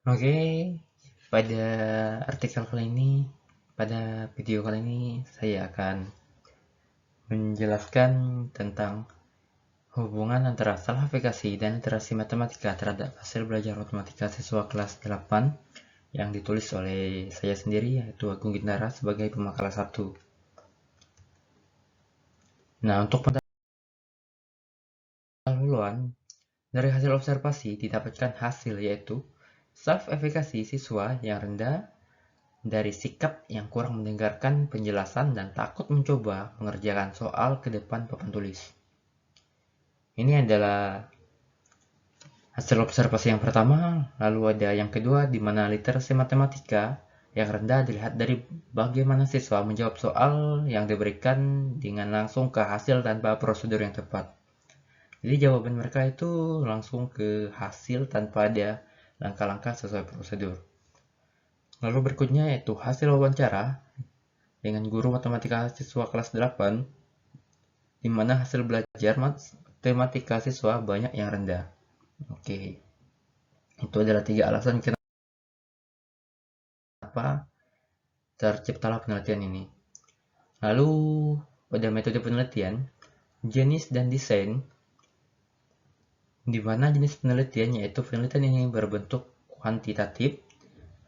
Oke, pada artikel kali ini, pada video kali ini saya akan menjelaskan tentang hubungan antara salvifikasi dan literasi matematika terhadap hasil belajar matematika siswa kelas 8 yang ditulis oleh saya sendiri, yaitu Agung Gintara sebagai pemakalah 1. Nah, untuk pendahuluan, dari hasil observasi didapatkan hasil yaitu self-efikasi siswa yang rendah dari sikap yang kurang mendengarkan penjelasan dan takut mencoba mengerjakan soal ke depan papan tulis. Ini adalah hasil observasi yang pertama, lalu ada yang kedua di mana literasi matematika yang rendah dilihat dari bagaimana siswa menjawab soal yang diberikan dengan langsung ke hasil tanpa prosedur yang tepat. Jadi jawaban mereka itu langsung ke hasil tanpa ada langkah-langkah sesuai prosedur. Lalu berikutnya yaitu hasil wawancara dengan guru matematika siswa kelas 8, di mana hasil belajar matematika siswa banyak yang rendah. Oke, itu adalah 3 alasan kenapa terciptalah penelitian ini. Lalu, pada metode penelitian, jenis dan desain, di mana jenis penelitian yaitu penelitian ini berbentuk kuantitatif.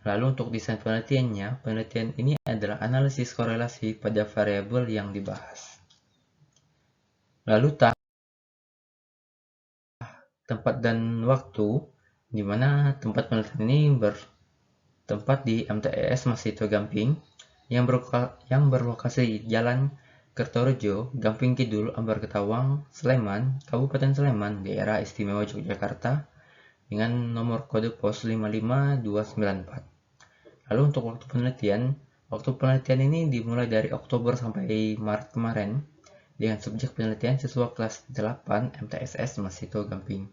Lalu untuk desain penelitiannya, penelitian ini adalah analisis korelasi pada variabel yang dibahas. Lalu tempat dan waktu, di mana tempat penelitian ini bertempat di MTS Masito Gamping yang berlokasi Jalan Kertorejo, Gamping Kidul, Ambarketawang, Sleman, Kabupaten Sleman, Daerah Istimewa Yogyakarta, dengan nomor kode pos 55294. Lalu untuk waktu penelitian ini dimulai dari Oktober sampai Maret kemarin, dengan subjek penelitian siswa kelas 8 MTSS Masito Gamping.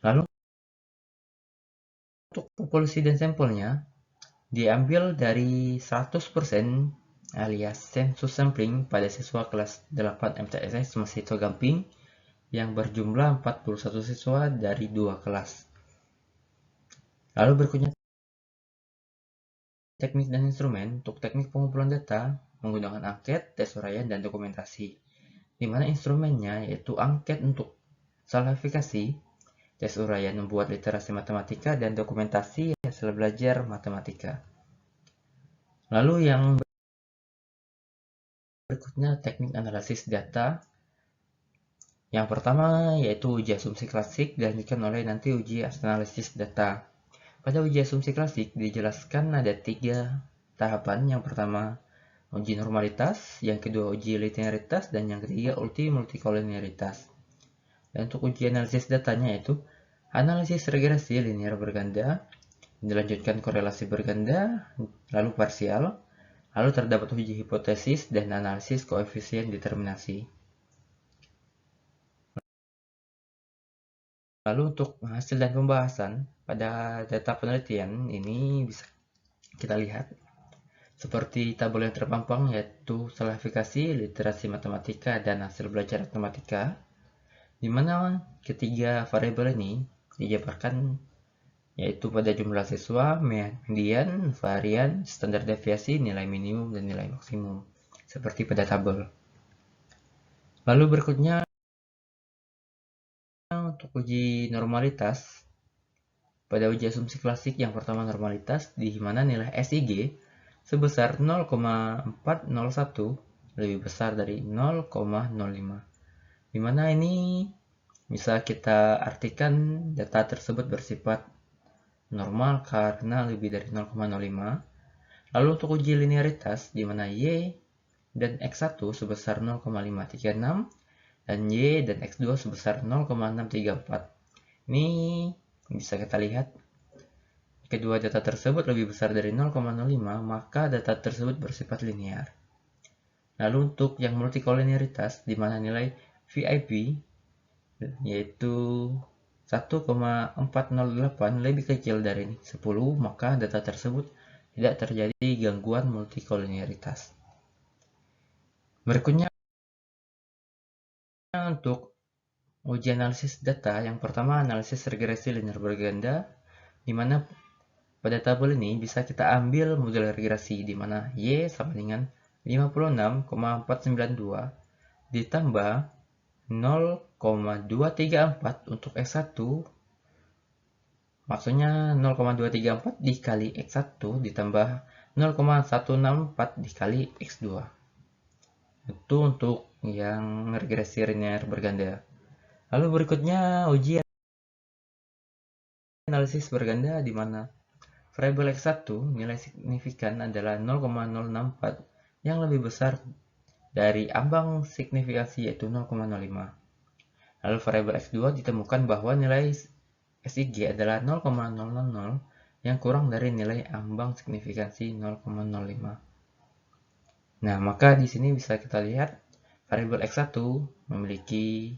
Lalu untuk populasi dan sampelnya diambil dari 100% alias sensus sampling pada siswa kelas 8 MTSS Masito Gamping yang berjumlah 41 siswa dari 2 kelas. Lalu berikutnya teknik dan instrumen. Untuk teknik pengumpulan data menggunakan angket, tes uraian, dan dokumentasi. Di mana instrumennya yaitu angket untuk salvifikasi, tes uraian membuat literasi matematika, dan dokumentasi hasil belajar matematika. Lalu yang berikutnya teknik analisis data. Yang pertama yaitu uji asumsi klasik dilanjutkan oleh nanti uji analisis data. Pada uji asumsi klasik dijelaskan ada 3 tahapan. Yang pertama uji normalitas, yang kedua uji linearitas, dan yang ketiga uji multikoliniaritas. Dan untuk uji analisis datanya yaitu analisis regresi linear berganda, dilanjutkan korelasi berganda, lalu parsial, lalu terdapat uji hipotesis dan analisis koefisien determinasi. Lalu untuk hasil dan pembahasan pada data penelitian ini bisa kita lihat seperti tabel yang terpampang, yaitu salvifikasi, literasi matematika, dan hasil belajar matematika, di mana ketiga variabel ini dijabarkan yaitu pada jumlah siswa, median, varian, standar deviasi, nilai minimum, dan nilai maksimum, seperti pada tabel. Lalu berikutnya untuk uji normalitas. Pada uji asumsi klasik yang pertama normalitas, di mana nilai SIG sebesar 0,401 lebih besar dari 0,05. Di mana ini bisa kita artikan data tersebut bersifat normal karena lebih dari 0,05. Lalu untuk uji linearitas, di mana Y dan X1 sebesar 0,536 dan Y dan X2 sebesar 0,634. Ini bisa kita lihat kedua data tersebut lebih besar dari 0,05, maka data tersebut bersifat linear. Lalu untuk yang multikoliniaritas, di mana nilai VIP yaitu 1,408 lebih kecil dari 10, maka data tersebut tidak terjadi gangguan multikoliniaritas. Berikutnya untuk uji analisis data, yang pertama analisis regresi linear berganda, di mana pada tabel ini bisa kita ambil model regresi di mana Y sama dengan 56,492 ditambah 0,234 untuk X1, maksudnya 0,234 dikali X1 ditambah 0,164 dikali X2. Itu untuk yang regresi linear berganda. Lalu berikutnya ujian analisis berganda di mana variabel X1 nilai signifikan adalah 0,064 yang lebih besar dari ambang signifikansi yaitu 0,05. Lalu variabel X2 ditemukan bahwa nilai SIG adalah 0,000 yang kurang dari nilai ambang signifikansi 0,05. Nah, maka di sini bisa kita lihat variabel X1 memiliki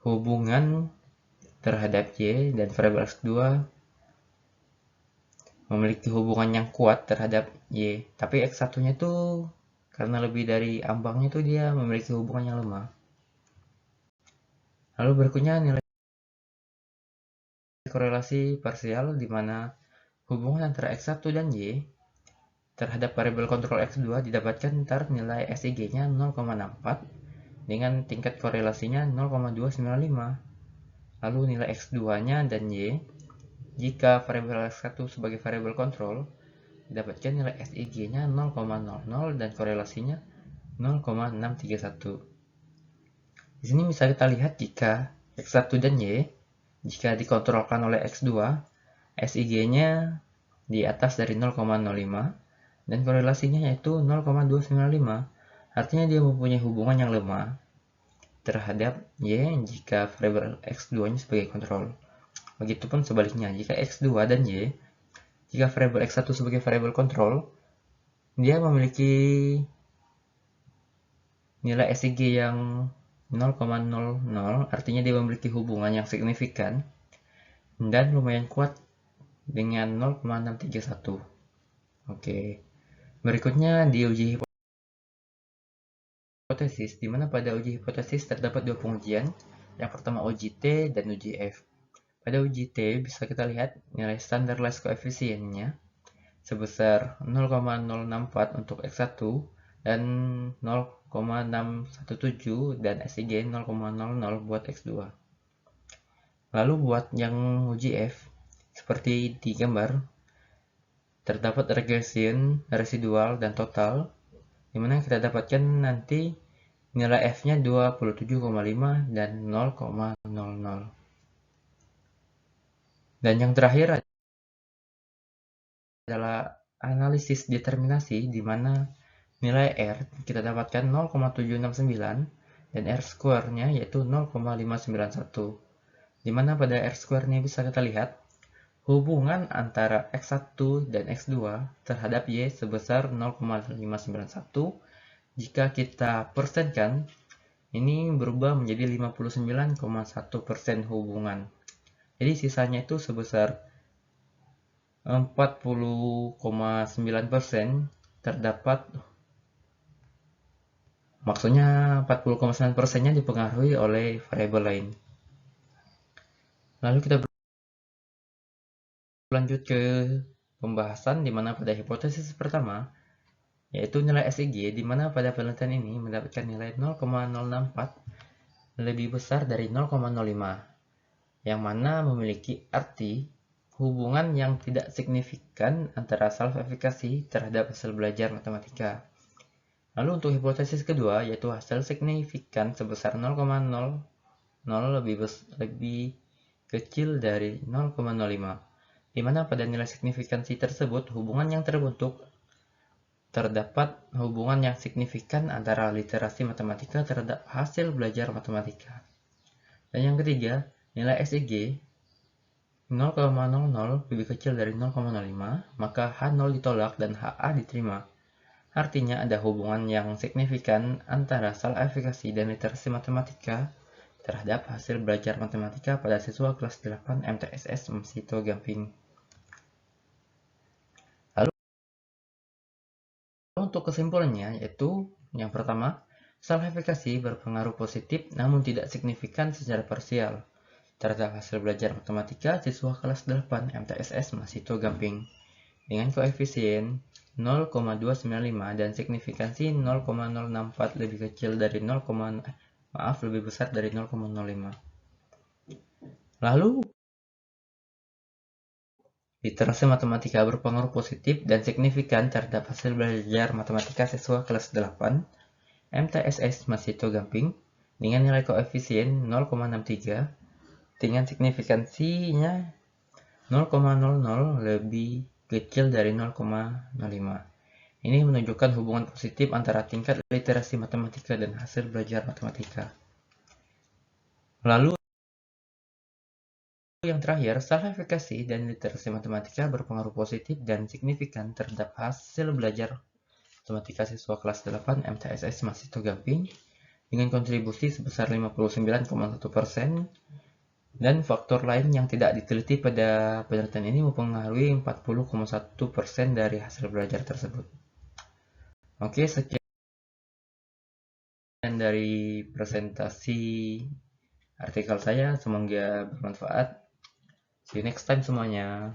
hubungan terhadap Y dan variabel X2 memiliki hubungan yang kuat terhadap Y. Tapi X1-nya itu karena lebih dari ambangnya itu dia memiliki hubungan yang lemah. Lalu berikutnya nilai korelasi parsial di mana hubungan antara X1 dan Y terhadap variabel kontrol X2 didapatkan ntar nilai SIG-nya 0,64 dengan tingkat korelasinya 0,295. Lalu nilai X2-nya dan Y, jika variabel X1 sebagai variabel kontrol, didapatkan nilai SIG-nya 0,00 dan korelasinya 0,631. Di sini bisa kita lihat jika X1 dan Y, jika dikontrolkan oleh X2, SIG-nya di atas dari 0,05 dan korelasinya yaitu 0,295. Artinya dia mempunyai hubungan yang lemah terhadap Y jika variabel X2-nya sebagai kontrol. Begitupun sebaliknya, jika X2 dan Y, jika variabel X1 sebagai variabel kontrol, dia memiliki nilai SIG yang 0,00, artinya dia memiliki hubungan yang signifikan dan lumayan kuat dengan 0,631. Oke. Berikutnya di uji hipotesis, di mana pada uji hipotesis terdapat dua pengujian. Yang pertama uji T dan uji F. Pada uji T bisa kita lihat nilai standardized koefisiennya sebesar 0,064 untuk X1 dan 0,617 dan SIG 0,00 buat X2. Lalu buat yang uji F, seperti di gambar, terdapat regression, residual, dan total, dimana kita dapatkan nanti nilai F-nya 27,5 dan 0,00. Dan yang terakhir adalah analisis determinasi, di mana nilai R kita dapatkan 0,769 dan R square-nya yaitu 0,591. Di mana pada R square-nya bisa kita lihat hubungan antara X1 dan X2 terhadap Y sebesar 0,591. Jika kita persenkan, ini berubah menjadi 59,1% hubungan. Jadi sisanya itu sebesar 40,9% terdapat, maksudnya 40,9%-nya dipengaruhi oleh variabel lain. Lalu kita lanjut ke pembahasan di mana pada hipotesis pertama yaitu nilai SIG, di mana pada penelitian ini mendapatkan nilai 0,064 lebih besar dari 0,05, yang mana memiliki arti hubungan yang tidak signifikan antara self-efficacy terhadap hasil belajar matematika. Lalu untuk hipotesis kedua yaitu hasil signifikan sebesar 0,00 lebih kecil dari 0,05, di mana pada nilai signifikansi tersebut hubungan yang terbentuk terdapat hubungan yang signifikan antara literasi matematika terhadap hasil belajar matematika. Dan yang ketiga, nilai SIG 0,00 lebih kecil dari 0,05, maka H0 ditolak dan HA diterima. Artinya ada hubungan yang signifikan antara self-efficacy dan literasi matematika terhadap hasil belajar matematika pada siswa kelas 8 MTSS Mesito Gamping. Untuk kesimpulannya yaitu yang pertama, self-efficacy berpengaruh positif namun tidak signifikan secara parsial. terhadap hasil belajar matematika siswa kelas 8 MTSS Masito Gamping dengan koefisien 0,295 dan signifikansi 0,064 lebih kecil dari lebih besar dari 0,05. Lalu literasi matematika berpengaruh positif dan signifikan terhadap hasil belajar matematika siswa kelas 8 MTSS Masito Gamping dengan nilai koefisien 0,63 dengan signifikansinya 0,00 lebih kecil dari 0,05. Ini menunjukkan hubungan positif antara tingkat literasi matematika dan hasil belajar matematika. Lalu yang terakhir, self-efficacy dan literasi matematika berpengaruh positif dan signifikan terhadap hasil belajar matematika siswa kelas 8 MTSS Masito Gamping dengan kontribusi sebesar 59,1%, dan faktor lain yang tidak diteliti pada penelitian ini mempengaruhi 40,1% dari hasil belajar tersebut. Oke, sekian dari presentasi artikel saya, semoga bermanfaat. See you next time semuanya.